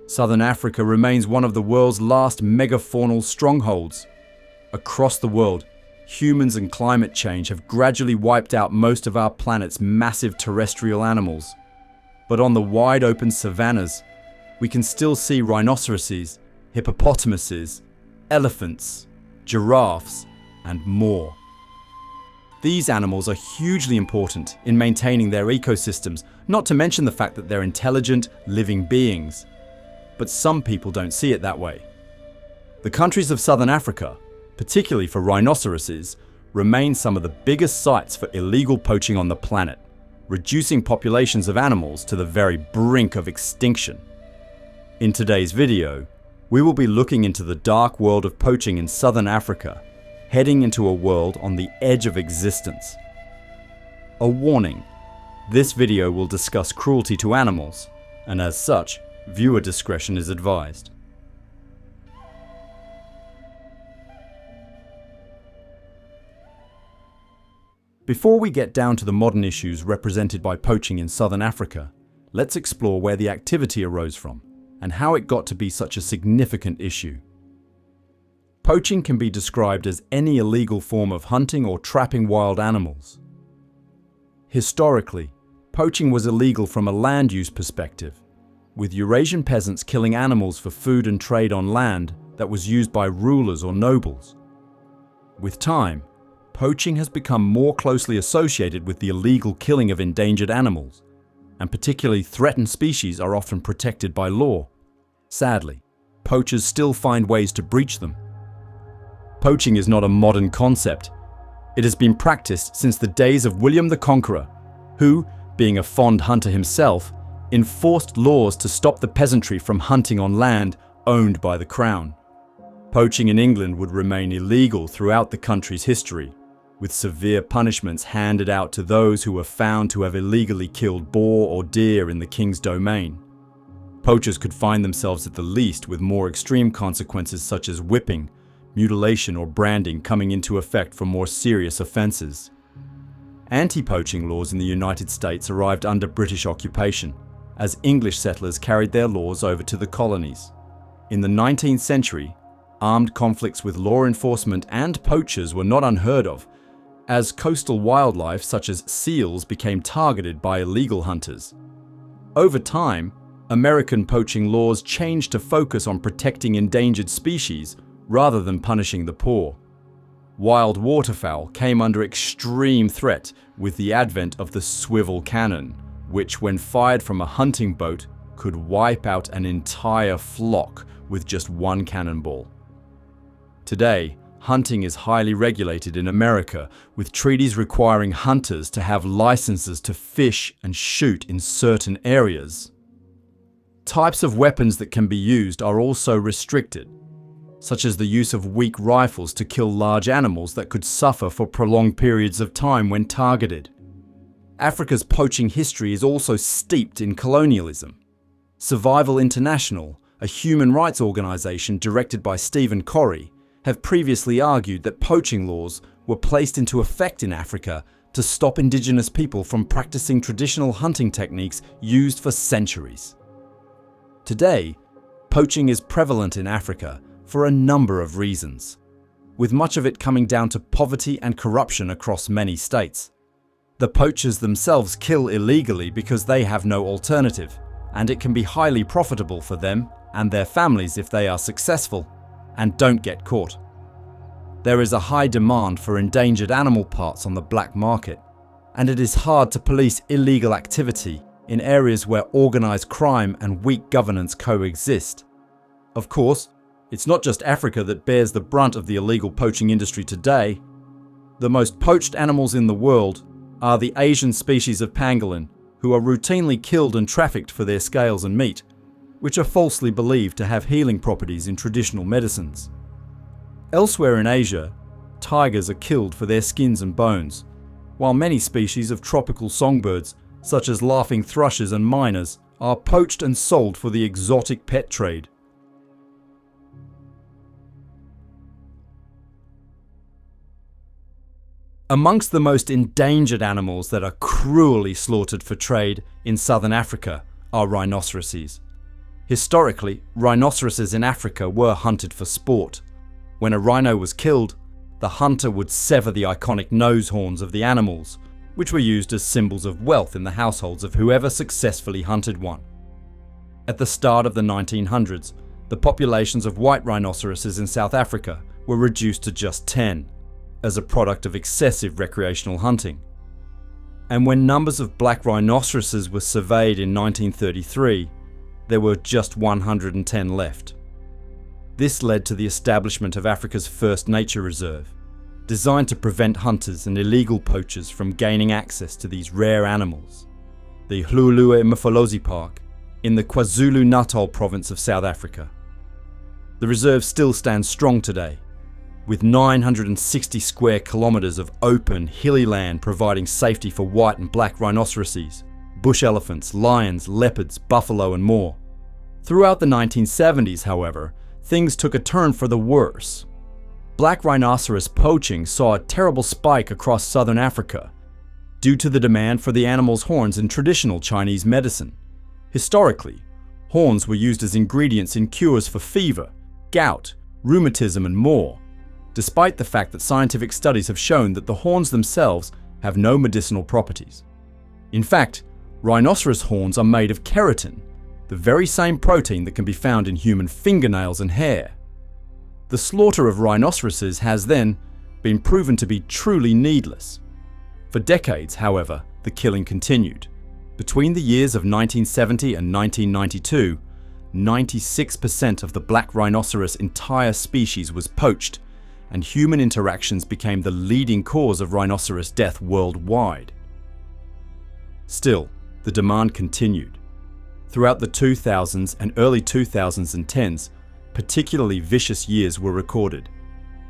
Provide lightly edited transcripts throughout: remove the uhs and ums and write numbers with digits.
Southern Africa remains one of the world's last megafaunal strongholds. Across the world, humans and climate change have gradually wiped out most of our planet's massive terrestrial animals. But on the wide open savannahs, we can still see rhinoceroses, hippopotamuses, elephants, giraffes, and more. These animals are hugely important in maintaining their ecosystems, not to mention the fact that they're intelligent, living beings. But some people don't see it that way. The countries of Southern Africa, particularly for rhinoceroses, remain some of the biggest sites for illegal poaching on the planet, reducing populations of animals to the very brink of extinction. In today's video, we will be looking into the dark world of poaching in Southern Africa, heading into a world on the edge of existence. A warning: this video will discuss cruelty to animals, and as such, viewer discretion is advised. Before we get down to the modern issues represented by poaching in Southern Africa, let's explore where the activity arose from and how it got to be such a significant issue. Poaching can be described as any illegal form of hunting or trapping wild animals. Historically, poaching was illegal from a land use perspective, with Eurasian peasants killing animals for food and trade on land that was used by rulers or nobles. With time, poaching has become more closely associated with the illegal killing of endangered animals, and particularly threatened species are often protected by law. Sadly, poachers still find ways to breach them. Poaching is not a modern concept. It has been practiced since the days of William the Conqueror, who, being a fond hunter himself, enforced laws to stop the peasantry from hunting on land owned by the crown. Poaching in England would remain illegal throughout the country's history, with severe punishments handed out to those who were found to have illegally killed boar or deer in the king's domain. Poachers could find themselves at the least with more extreme consequences such as whipping, mutilation or branding coming into effect for more serious offences. Anti-poaching laws in the United States arrived under British occupation, as English settlers carried their laws over to the colonies. In the 19th century, armed conflicts with law enforcement and poachers were not unheard of, as coastal wildlife such as seals became targeted by illegal hunters. Over time, American poaching laws changed to focus on protecting endangered species rather than punishing the poor. Wild waterfowl came under extreme threat with the advent of the swivel cannon, which, when fired from a hunting boat, could wipe out an entire flock with just one cannonball. Today, hunting is highly regulated in America, with treaties requiring hunters to have licenses to fish and shoot in certain areas. Types of weapons that can be used are also restricted, such as the use of weak rifles to kill large animals that could suffer for prolonged periods of time when targeted. Africa's poaching history is also steeped in colonialism. Survival International, a human rights organization directed by Stephen Corey, have previously argued that poaching laws were placed into effect in Africa to stop indigenous people from practicing traditional hunting techniques used for centuries. Today, poaching is prevalent in Africa for a number of reasons, with much of it coming down to poverty and corruption across many states. The poachers themselves kill illegally because they have no alternative, and it can be highly profitable for them and their families if they are successful and don't get caught. There is a high demand for endangered animal parts on the black market, and it is hard to police illegal activity in areas where organized crime and weak governance coexist. Of course, it's not just Africa that bears the brunt of the illegal poaching industry today. The most poached animals in the world are the Asian species of pangolin, who are routinely killed and trafficked for their scales and meat, which are falsely believed to have healing properties in traditional medicines. Elsewhere in Asia, tigers are killed for their skins and bones, while many species of tropical songbirds, such as laughing thrushes and miners, are poached and sold for the exotic pet trade. Amongst the most endangered animals that are cruelly slaughtered for trade in southern Africa are rhinoceroses. Historically, rhinoceroses in Africa were hunted for sport. When a rhino was killed, the hunter would sever the iconic nose horns of the animals, which were used as symbols of wealth in the households of whoever successfully hunted one. At the start of the 1900s, the populations of white rhinoceroses in South Africa were reduced to just 10, as a product of excessive recreational hunting. And when numbers of black rhinoceroses were surveyed in 1933, there were just 110 left. This led to the establishment of Africa's first nature reserve, designed to prevent hunters and illegal poachers from gaining access to these rare animals, the Hluhluwe Mfolozi Park in the KwaZulu-Natal province of South Africa. The reserve still stands strong today, with 960 square kilometers of open, hilly land providing safety for white and black rhinoceroses, bush elephants, lions, leopards, buffalo, and more. Throughout the 1970s, however, things took a turn for the worse. Black rhinoceros poaching saw a terrible spike across southern Africa due to the demand for the animal's horns in traditional Chinese medicine. Historically, horns were used as ingredients in cures for fever, gout, rheumatism, and more, despite the fact that scientific studies have shown that the horns themselves have no medicinal properties. In fact, rhinoceros horns are made of keratin, the very same protein that can be found in human fingernails and hair. The slaughter of rhinoceroses has then been proven to be truly needless. For decades, however, the killing continued. Between the years of 1970 and 1992, 96% of the black rhinoceros entire species was poached, and human interactions became the leading cause of rhinoceros death worldwide. Still, the demand continued. Throughout the 2000s and early 2010s, particularly vicious years were recorded.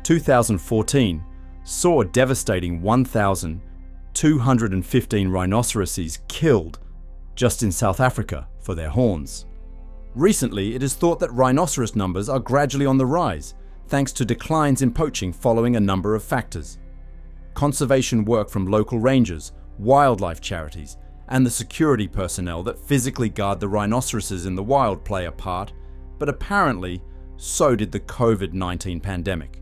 2014 saw a devastating 1,215 rhinoceroses killed just in South Africa for their horns. Recently, it is thought that rhinoceros numbers are gradually on the rise, thanks to declines in poaching following a number of factors. Conservation work from local rangers, wildlife charities, and the security personnel that physically guard the rhinoceroses in the wild play a part, but apparently, so did the COVID-19 pandemic.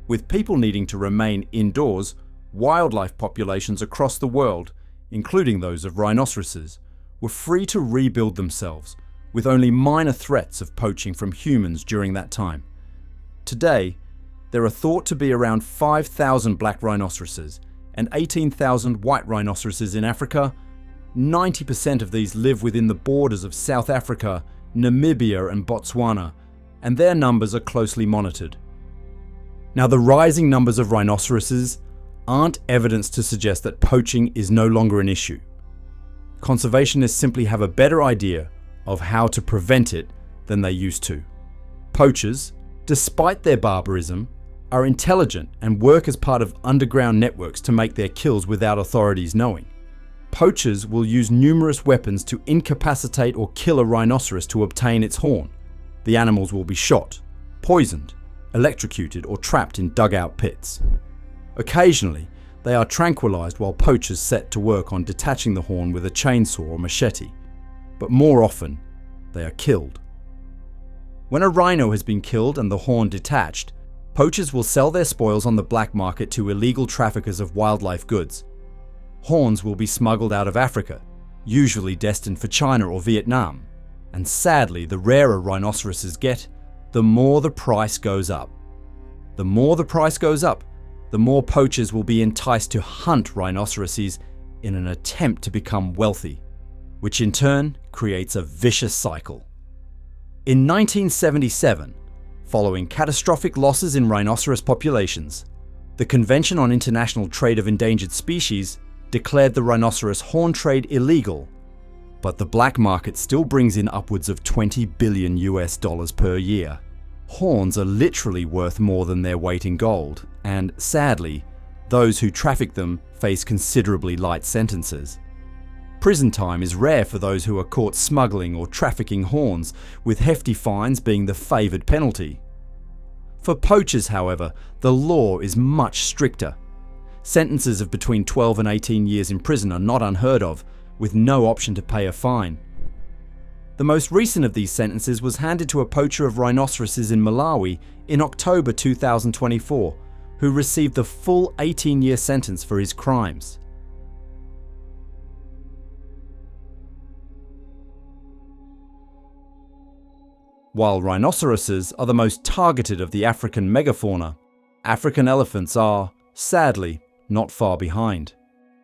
With people needing to remain indoors, wildlife populations across the world, including those of rhinoceroses, were free to rebuild themselves, with only minor threats of poaching from humans during that time. Today, there are thought to be around 5,000 black rhinoceroses and 18,000 white rhinoceroses in Africa. 90% of these live within the borders of South Africa, Namibia, and Botswana, and their numbers are closely monitored. Now, the rising numbers of rhinoceroses aren't evidence to suggest that poaching is no longer an issue. Conservationists simply have a better idea of how to prevent it than they used to. Poachers, despite their barbarism, are intelligent and work as part of underground networks to make their kills without authorities knowing. Poachers will use numerous weapons to incapacitate or kill a rhinoceros to obtain its horn. The animals will be shot, poisoned, electrocuted, or trapped in dugout pits. Occasionally, they are tranquilized while poachers set to work on detaching the horn with a chainsaw or machete, but more often, they are killed. When a rhino has been killed and the horn detached, poachers will sell their spoils on the black market to illegal traffickers of wildlife goods. Horns will be smuggled out of Africa, usually destined for China or Vietnam. And sadly, the rarer rhinoceroses get, the more the price goes up. The more the price goes up, the more poachers will be enticed to hunt rhinoceroses in an attempt to become wealthy, which in turn creates a vicious cycle. In 1977, following catastrophic losses in rhinoceros populations, the Convention on International Trade of Endangered Species declared the rhinoceros horn trade illegal, but the black market still brings in upwards of $20 billion per year. Horns are literally worth more than their weight in gold, and sadly, those who traffic them face considerably light sentences. Prison time is rare for those who are caught smuggling or trafficking horns, with hefty fines being the favoured penalty. For poachers, however, the law is much stricter. Sentences of between 12 and 18 years in prison are not unheard of, with no option to pay a fine. The most recent of these sentences was handed to a poacher of rhinoceroses in Malawi in October 2024, who received the full 18-year sentence for his crimes. While rhinoceroses are the most targeted of the African megafauna, African elephants are, sadly, not far behind.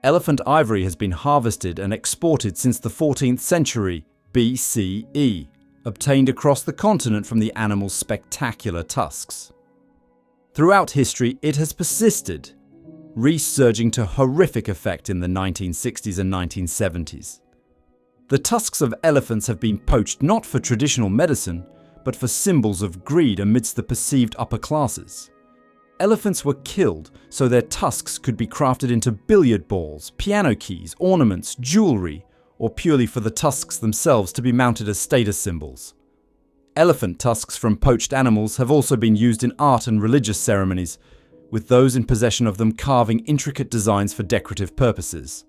Elephant ivory has been harvested and exported since the 14th century BCE, obtained across the continent from the animal's spectacular tusks. Throughout history, it has persisted, resurging to horrific effect in the 1960s and 1970s. The tusks of elephants have been poached not for traditional medicine, but for symbols of greed amidst the perceived upper classes. Elephants were killed so their tusks could be crafted into billiard balls, piano keys, ornaments, jewelry, or purely for the tusks themselves to be mounted as status symbols. Elephant tusks from poached animals have also been used in art and religious ceremonies, with those in possession of them carving intricate designs for decorative purposes.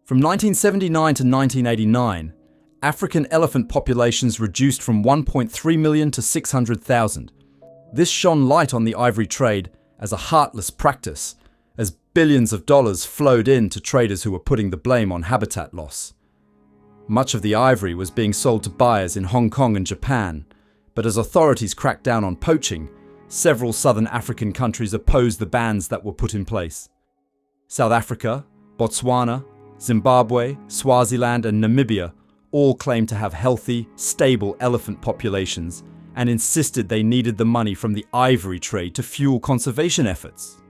From 1979 to 1989, African elephant populations reduced from 1.3 million to 600,000. This shone light on the ivory trade as a heartless practice, as billions of dollars flowed in to traders who were putting the blame on habitat loss. Much of the ivory was being sold to buyers in Hong Kong and Japan, but as authorities cracked down on poaching, several southern African countries opposed the bans that were put in place. South Africa, Botswana, Zimbabwe, Swaziland and Namibia all claimed to have healthy, stable elephant populations and insisted they needed the money from the ivory trade to fuel conservation efforts.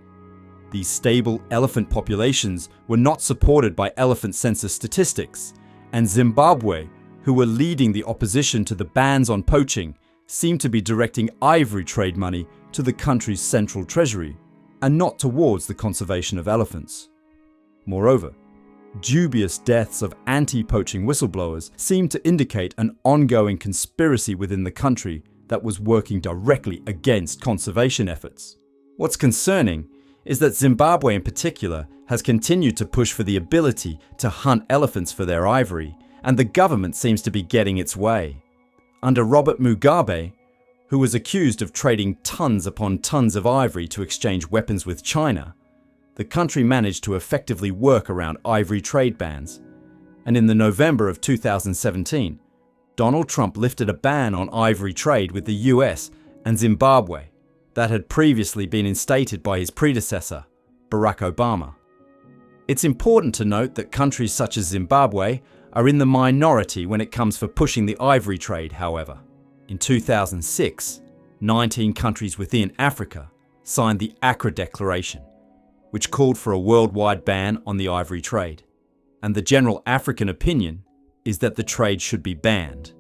These stable elephant populations were not supported by elephant census statistics, and Zimbabwe, who were leading the opposition to the bans on poaching, seemed to be directing ivory trade money to the country's central treasury, and not towards the conservation of elephants. Moreover, dubious deaths of anti-poaching whistleblowers seemed to indicate an ongoing conspiracy within the country that was working directly against conservation efforts. What's concerning is that Zimbabwe in particular has continued to push for the ability to hunt elephants for their ivory, and the government seems to be getting its way. Under Robert Mugabe, who was accused of trading tons upon tons of ivory to exchange weapons with China, the country managed to effectively work around ivory trade bans, and in the November of 2017, Donald Trump lifted a ban on ivory trade with the US and Zimbabwe that had previously been instated by his predecessor, Barack Obama. It's important to note that countries such as Zimbabwe are in the minority when it comes for pushing the ivory trade, however. In 2006, 19 countries within Africa signed the Accra Declaration, which called for a worldwide ban on the ivory trade. And the general African opinion is that the trade should be banned.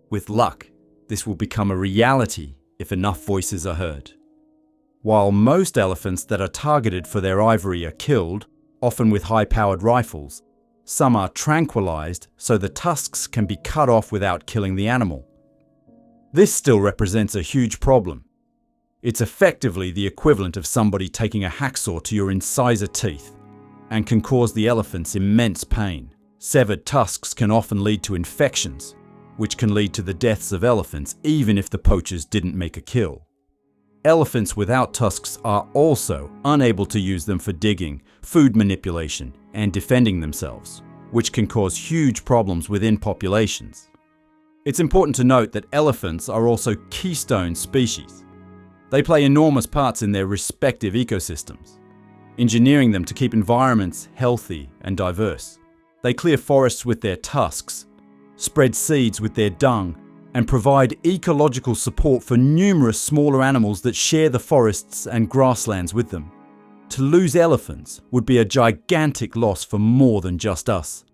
With luck, this will become a reality if enough voices are heard. While most elephants that are targeted for their ivory are killed, often with high-powered rifles, some are tranquilized so the tusks can be cut off without killing the animal. This still represents a huge problem. It's effectively the equivalent of somebody taking a hacksaw to your incisor teeth and can cause the elephants immense pain. Severed tusks can often lead to infections, which can lead to the deaths of elephants even if the poachers didn't make a kill. Elephants without tusks are also unable to use them for digging, food manipulation, and defending themselves, which can cause huge problems within populations. It's important to note that elephants are also keystone species. They play enormous parts in their respective ecosystems, engineering them to keep environments healthy and diverse. They clear forests with their tusks, spread seeds with their dung, and provide ecological support for numerous smaller animals that share the forests and grasslands with them. To lose elephants would be a gigantic loss for more than just us.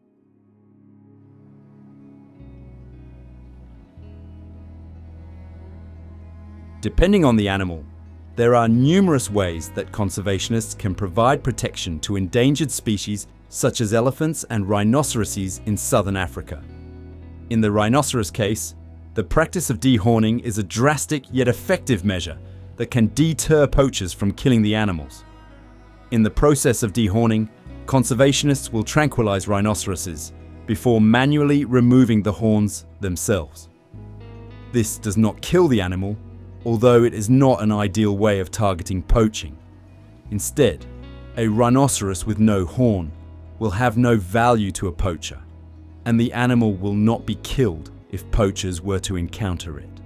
Depending on the animal, there are numerous ways that conservationists can provide protection to endangered species such as elephants and rhinoceroses in southern Africa. In the rhinoceros case, the practice of dehorning is a drastic yet effective measure that can deter poachers from killing the animals. In the process of dehorning, conservationists will tranquilize rhinoceroses before manually removing the horns themselves. This does not kill the animal, although it is not an ideal way of targeting poaching. Instead, a rhinoceros with no horn will have no value to a poacher, and the animal will not be killed if poachers were to encounter it.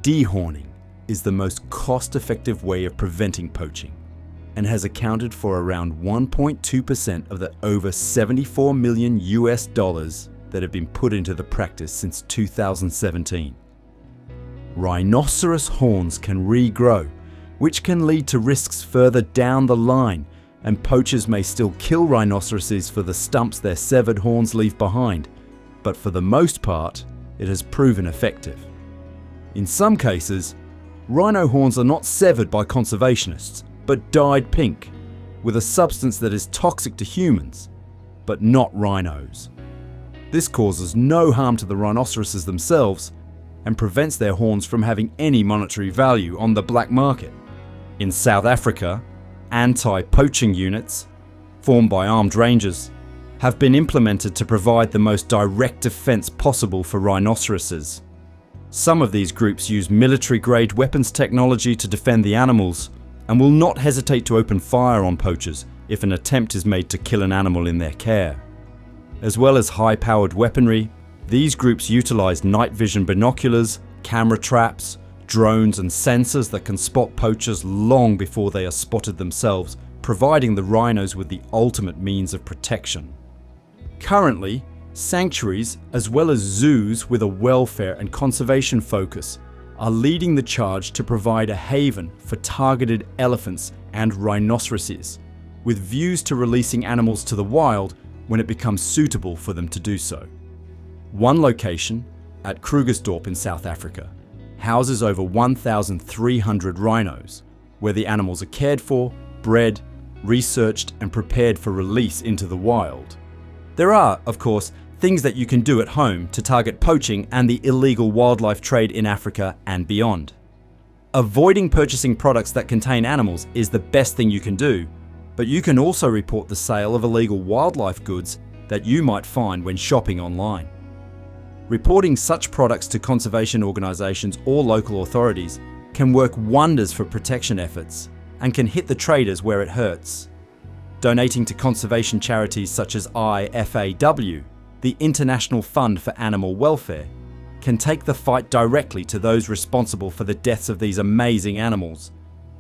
Dehorning is the most cost-effective way of preventing poaching and has accounted for around 1.2% of the over $74 million that have been put into the practice since 2017. Rhinoceros horns can regrow, which can lead to risks further down the line, and poachers may still kill rhinoceroses for the stumps their severed horns leave behind, but for the most part, it has proven effective. In some cases, rhino horns are not severed by conservationists, but dyed pink, with a substance that is toxic to humans, but not rhinos. This causes no harm to the rhinoceroses themselves and prevents their horns from having any monetary value on the black market. In South Africa, anti-poaching units, formed by armed rangers, have been implemented to provide the most direct defense possible for rhinoceroses. Some of these groups use military-grade weapons technology to defend the animals and will not hesitate to open fire on poachers if an attempt is made to kill an animal in their care. As well as high-powered weaponry, these groups utilize night vision binoculars, camera traps, drones and sensors that can spot poachers long before they are spotted themselves, providing the rhinos with the ultimate means of protection. Currently, sanctuaries, as well as zoos with a welfare and conservation focus, are leading the charge to provide a haven for targeted elephants and rhinoceroses, with views to releasing animals to the wild when it becomes suitable for them to do so. One location, at Krugersdorp in South Africa, houses over 1,300 rhinos, where the animals are cared for, bred, researched and prepared for release into the wild. There are, of course, things that you can do at home to target poaching and the illegal wildlife trade in Africa and beyond. Avoiding purchasing products that contain animals is the best thing you can do, but you can also report the sale of illegal wildlife goods that you might find when shopping online. Reporting such products to conservation organisations or local authorities can work wonders for protection efforts and can hit the traders where it hurts. Donating to conservation charities such as IFAW, the International Fund for Animal Welfare, can take the fight directly to those responsible for the deaths of these amazing animals,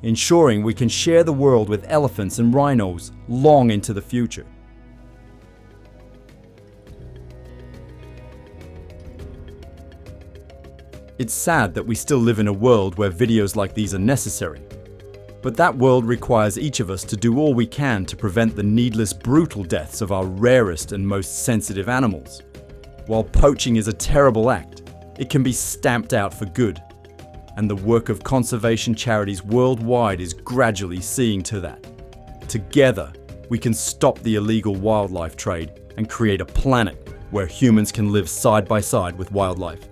ensuring we can share the world with elephants and rhinos long into the future. It's sad that we still live in a world where videos like these are necessary, but that world requires each of us to do all we can to prevent the needless, brutal deaths of our rarest and most sensitive animals. While poaching is a terrible act, it can be stamped out for good, and the work of conservation charities worldwide is gradually seeing to that. Together, we can stop the illegal wildlife trade and create a planet where humans can live side by side with wildlife.